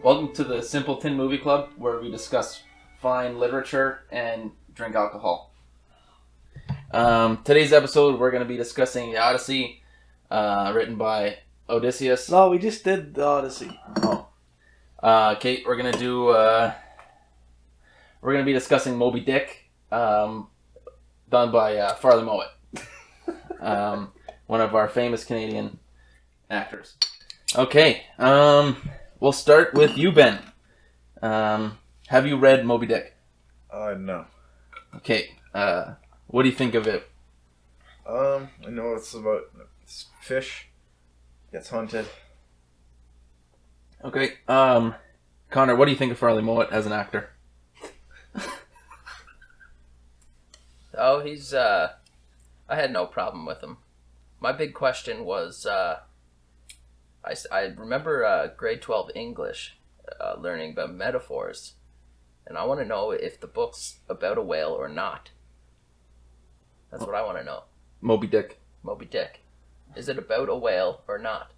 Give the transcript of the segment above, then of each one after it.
Welcome to the Simpleton Movie Club, where we discuss fine literature and drink alcohol. Today's episode, we're going to be discussing the Odyssey, written by Odysseus. No, we just did the Odyssey. Kate, we're going to be discussing Moby-Dick, done by Farley Mowat, one of our famous Canadian actors. Okay, we'll start with you, Ben. Have you read Moby-Dick? No. Okay, what do you think of it? I know it's about fish gets hunted. Okay, Connor, what do you think of Farley Mowat as an actor? Oh, he's, I had no problem with him. My big question was, I remember grade 12 English, learning about metaphors, and I want to know if the book's about a whale or not. That's what I want to know. Moby-Dick. Moby-Dick. Is it about a whale or not?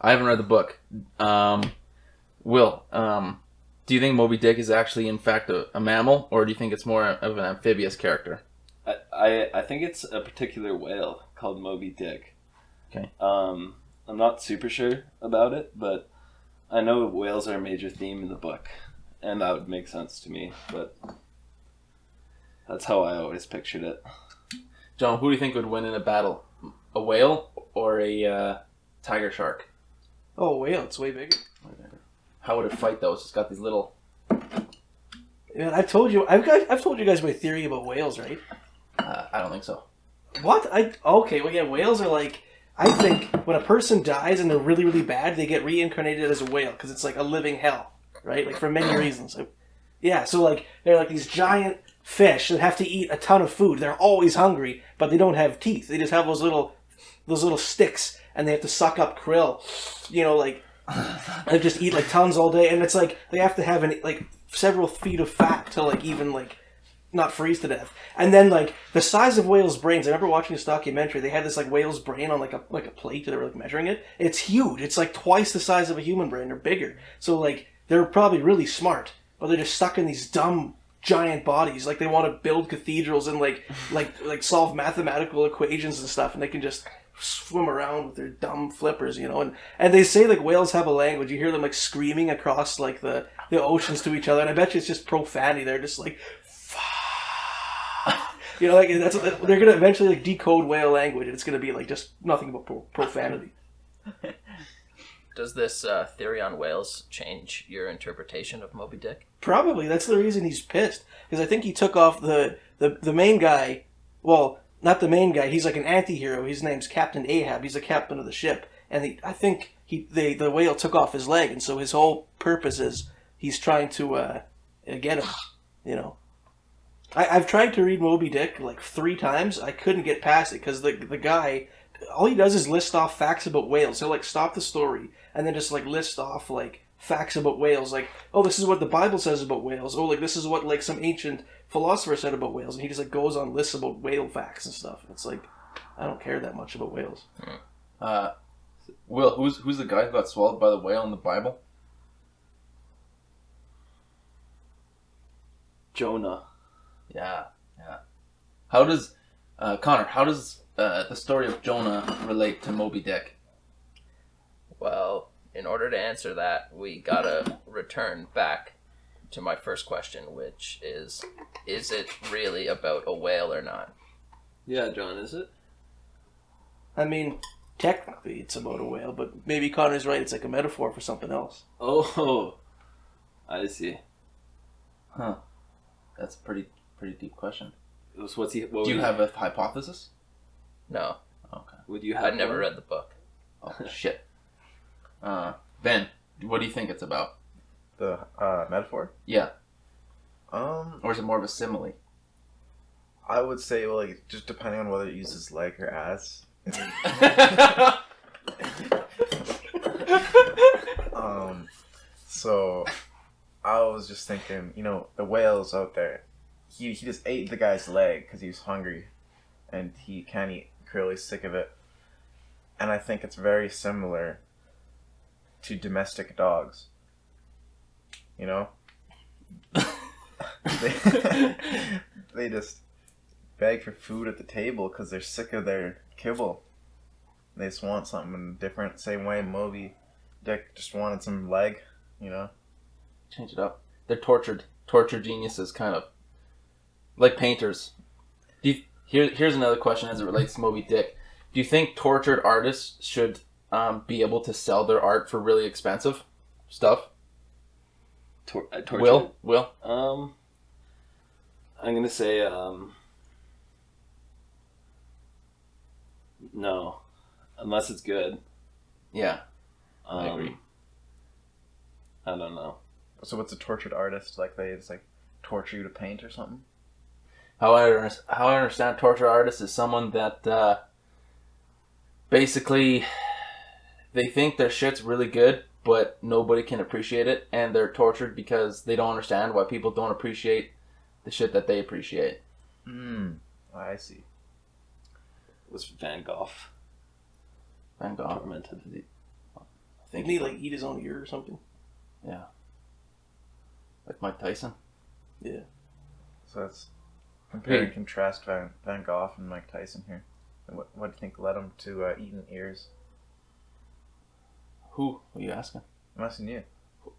I haven't read the book. Will, do you think Moby-Dick is actually, in fact, a mammal, or do you think it's more of an amphibious character? I think it's a particular whale called Moby-Dick. Okay. I'm not super sure about it, but I know whales are a major theme in the book, and that would make sense to me, but that's how I always pictured it. John, who do you think would win in a battle? A whale or a tiger shark? Oh, whale, it's way bigger. How would it fight, though? It's just got these little... Man, I've told you guys my theory about whales, right? I don't think so. What? Okay, well, yeah, whales are like... I think when a person dies and they're really, really bad, they get reincarnated as a whale because it's like a living hell, right? Like for many reasons. Yeah, so like they're like these giant fish that have to eat a ton of food. They're always hungry, but they don't have teeth. They just have those little sticks, and they have to suck up krill. You know, like they just eat like tons all day, and it's like they have to have like several feet of fat to like even like not freeze to death. And then like the size of whales' brains. I remember watching this documentary. They had this like whale's brain on like a plate. They were like measuring it. It's huge. It's like twice the size of a human brain or bigger. So like they're probably really smart, but they're just stuck in these dumb giant bodies. Like they want to build cathedrals and like solve mathematical equations and stuff, and they can just swim around with their dumb flippers, you know. And they say like whales have a language. You hear them like screaming across like the oceans to each other, and I bet you it's just profanity. They're just like, you know, like they're gonna eventually like decode whale language, and it's gonna be like just nothing but profanity. Does this theory on whales change your interpretation of Moby-Dick? Probably. That's the reason he's pissed, because I think he took off the main guy. Well, not the main guy. He's like an anti-hero. His name's Captain Ahab. He's the captain of the ship, and I think the whale took off his leg, and so his whole purpose is he's trying to get him. You know. I've tried to read Moby-Dick like 3 times. I couldn't get past it because the guy, all he does is list off facts about whales. He'll like stop the story and then just like list off like facts about whales. Like, oh, this is what the Bible says about whales. Oh, like this is what like some ancient philosopher said about whales. And he just like goes on lists about whale facts and stuff. It's like, I don't care that much about whales. Will, who's the guy who got swallowed by the whale in the Bible? Jonah. Yeah. How does, Connor, how does the story of Jonah relate to Moby-Dick? Well, in order to answer that, we gotta return back to my first question, which is it really about a whale or not? Yeah, John, is it? I mean, technically it's about a whale, but maybe Connor's right. It's like a metaphor for something else. Oh, I see. Huh. That's a pretty deep question. So Do you have a hypothesis? No. Okay. Would you have? I never read the book. Oh, shit. Ben, what do you think it's about? The metaphor? Yeah. Or Or is it more of a simile? I would say, well, like, just depending on whether it uses leg or ass. So I was just thinking, you know, the whales out there. He just ate the guy's leg because he was hungry, and he can't eat krill. He's sick of it. And I think it's very similar to domestic dogs. You know, they just beg for food at the table because they're sick of their kibble. They just want something different. Same way Moby-Dick just wanted some leg. You know. Change it up. They're tortured geniuses, kind of like painters. Here's another question as it relates to Moby-Dick. Do you think tortured artists should be able to sell their art for really expensive stuff? Tortured? Will? I'm gonna say no, unless it's good. Yeah, I agree. I don't know. So what's a tortured artist? Like they just like torture you to paint or something? How I understand tortured artist is someone that basically they think their shit's really good, but nobody can appreciate it, and they're tortured because they don't understand why people don't appreciate the shit that they appreciate. I see. It was Van Gogh. Van Gogh. Tormented. I think Didn't he like eat his own ear or something? Yeah. Like Mike Tyson. Yeah. So that's compare and contrast Van Gogh and Mike Tyson here. And what do you think led him to eating ears? Who are you asking? I'm asking you.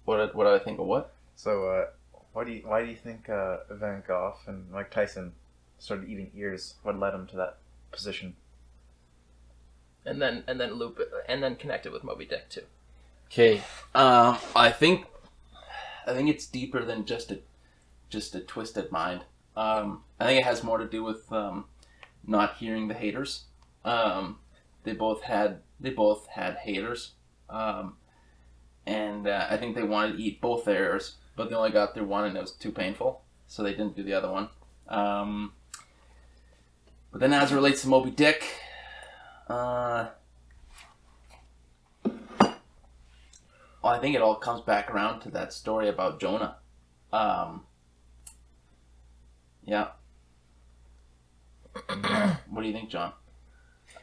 What do I think of what? So why do you think Van Gogh and Mike Tyson started eating ears? What led him to that position? And then loop it, and then connect it with Moby-Dick too. Okay. I think it's deeper than just a twisted mind. I think it has more to do with not hearing the haters. They both had haters. And I think they wanted to eat both their ears, but they only got through one and it was too painful, so they didn't do the other one. But then as it relates to Moby-Dick, well, I think it all comes back around to that story about Jonah. Yeah. What do you think, John?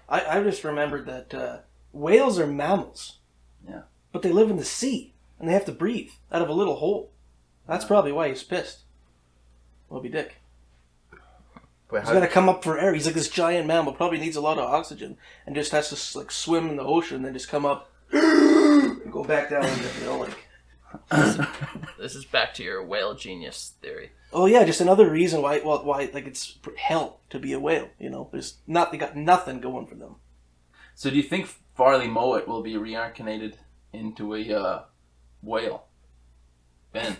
I just remembered that whales are mammals. Yeah. But they live in the sea, and they have to breathe out of a little hole. That's probably why he's pissed. Moby-Dick. Wait, He's got to come up for air. He's like this giant mammal, probably needs a lot of oxygen, and just has to like swim in the ocean, and then just come up and go back down. This is back to your whale genius theory. Oh yeah, just another reason why like it's hell to be a whale. They got nothing going for them. So do you think Farley Mowat will be reincarnated into a whale? Ben?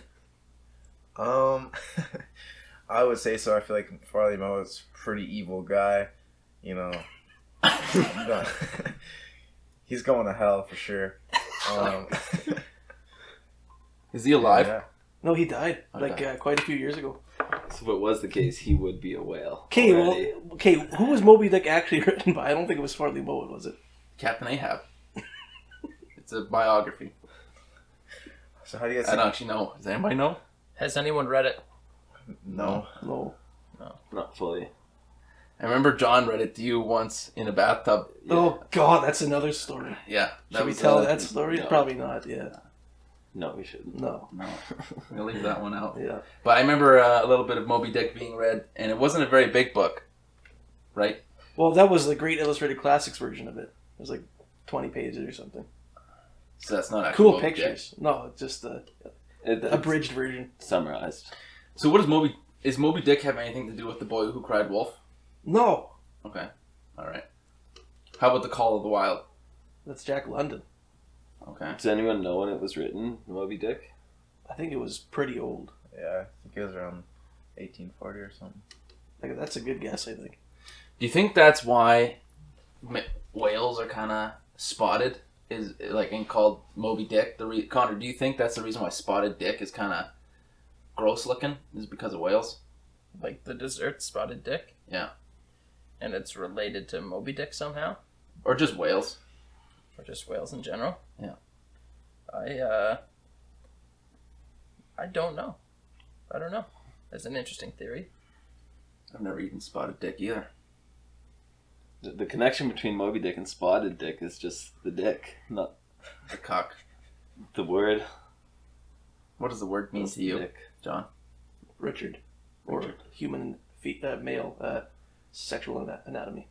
I would say so. I feel like Farley Mowat's a pretty evil guy. He's going to hell for sure. Is he alive? Yeah. No, he died Okay. quite a few years ago. So if it was the case, he would be a whale. Okay, who was Moby-Dick actually written by? I don't think it was Farley Mowat, was it? Captain Ahab. It's a biography. So how do you guys I think? don't actually know. Does anybody know? Has anyone read it? No. No. Not fully. I remember John read it to you once in a bathtub. Oh God, that's another story. Yeah. Should we tell that story? no. Probably not. Yeah. No, we shouldn't. No. No. We'll leave that one out. Yeah. But I remember a little bit of Moby-Dick being read, and it wasn't a very big book, right? Well, that was the Great Illustrated Classics version of it. It was like 20 pages or something. So that's not actually Cool Moby-Dick. pictures. No, it's just the It's abridged version. summarized. So what is Moby-Dick have anything to do with The Boy Who Cried Wolf? No, Okay. All right. How about The Call of the Wild? that's Jack London. Okay. Does anyone know when it was written, Moby Dick? I think it was pretty old. Yeah, I think it was around 1840 or something. Like, that's a good guess, I think. Do you think that's why whales are kind of spotted? Is like and called Moby Dick? Connor, do you think that's the reason why Spotted Dick is kind of gross looking? Is because of whales? Like the dessert Spotted Dick? Yeah. And it's related to Moby-Dick somehow? Or just whales? Or just whales in general? Yeah. I don't know. I don't know. That's an interesting theory. I've never eaten Spotted Dick either. The connection between Moby Dick and Spotted Dick is just the dick, not The cock. the word. What does the word mean That's to you, Dick. John? Richard, or Richard. human male sexual anatomy.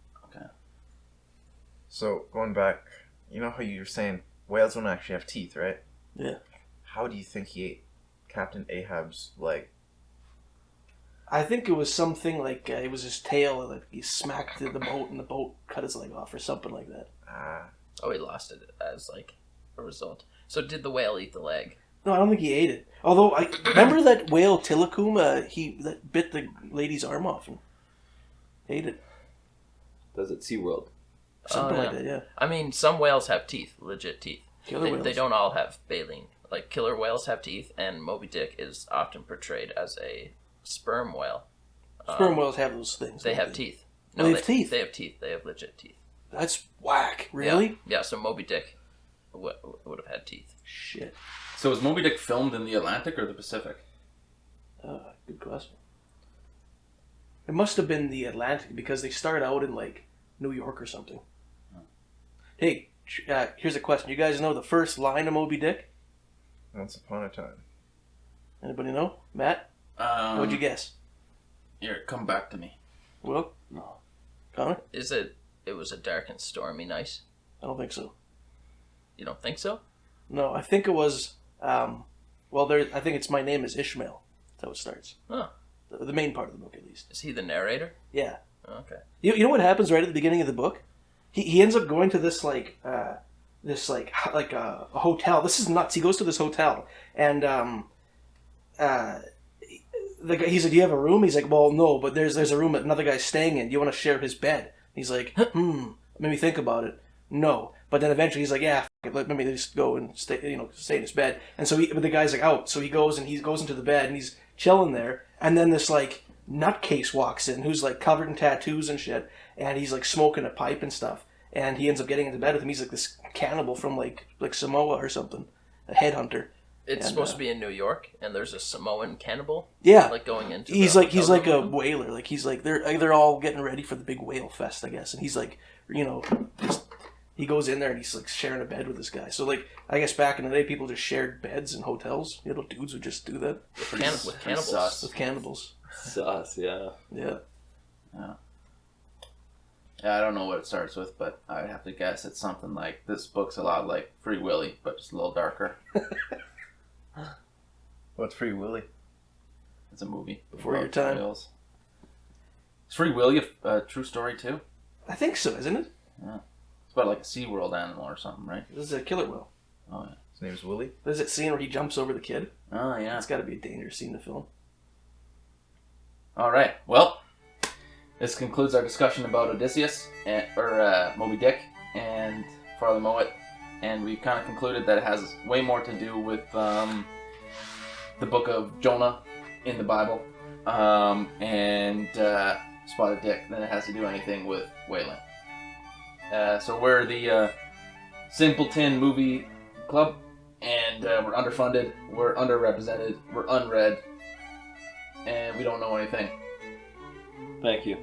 So going back, you know how you were saying whales don't actually have teeth, right? Yeah. How do you think he ate Captain Ahab's leg? I think it was something like it was his tail, like he smacked the boat and the boat cut his leg off or something like that. Oh, he lost it as like a result. So did the whale eat the leg? No, I don't think he ate it. Although I remember that whale Tilikum, that bit the lady's arm off and ate it. Does it SeaWorld? Something Oh, like that, yeah. I mean, some whales have teeth, legit teeth. Killer whales. They don't all have baleen. Like, killer whales have teeth, and Moby-Dick is often portrayed as a sperm whale. Sperm whales have those things. They don't have teeth. They have teeth? They have teeth. They have legit teeth. That's whack. Really? Yeah, so Moby-Dick would have had teeth. Shit. So was Moby Dick filmed in the Atlantic or the Pacific? Good question. It must have been the Atlantic because they start out in like New York or something. Hey, here's a question. You guys know the first line of Moby Dick? Once upon a time. Anybody know? Matt? What'd you guess? Here, come back to me. Will? No. Connor? It was a dark and stormy night? I don't think so. You don't think so? No, I think it was. I think it's My Name is Ishmael. That's how it starts. Huh. The main part of the book, at least. Is he the narrator? Yeah. Okay. You know what happens right at the beginning of the book? He ends up going to this a hotel. This is nuts. He goes to this hotel and the guy, he's like, "Do you have a room?" He's like, "Well, no, but there's a room that another guy's staying in. Do you want to share his bed?" He's like, Let me think about it. No, but then eventually he's like, "Yeah, let me just go and stay in his bed." And so but the guy's like out, so he goes into the bed and he's chilling there, and then this like nutcase walks in who's like covered in tattoos and shit, and he's like smoking a pipe and stuff, and he ends up getting into bed with him. He's like this cannibal from like Samoa or something, a headhunter. It's supposed to be in New York, and there's a Samoan cannibal. Yeah, like going into. He's like a whaler. Like he's like they're all getting ready for the big whale fest, I guess. And he's like, he goes in there and he's like sharing a bed with this guy. So like I guess back in the day, people just shared beds in hotels. Dudes would just do that with cannibals. with cannibals. Sauce, yeah. Yeah. Yeah, I don't know what it starts with, but I'd have to guess it's something like this book's a lot like Free Willy, but just a little darker. What's Free Willy? It's a movie. Before your about time. whales. Is Free Willy a true story too? I think so, isn't it? Yeah. It's about like a SeaWorld animal or something, right? This is a killer whale. Oh yeah. His name's Willy? There's that scene where he jumps over the kid. Oh yeah. It's got to be a dangerous scene to film. All right. Well, this concludes our discussion about Odysseus or Moby Dick and Farley Mowat, and we kind of concluded that it has way more to do with the book of Jonah in the Bible and Spotted Dick than it has to do anything with whaling. So we're the Simpleton Movie Club, and we're underfunded, we're underrepresented, we're unread, and we don't know anything. Thank you.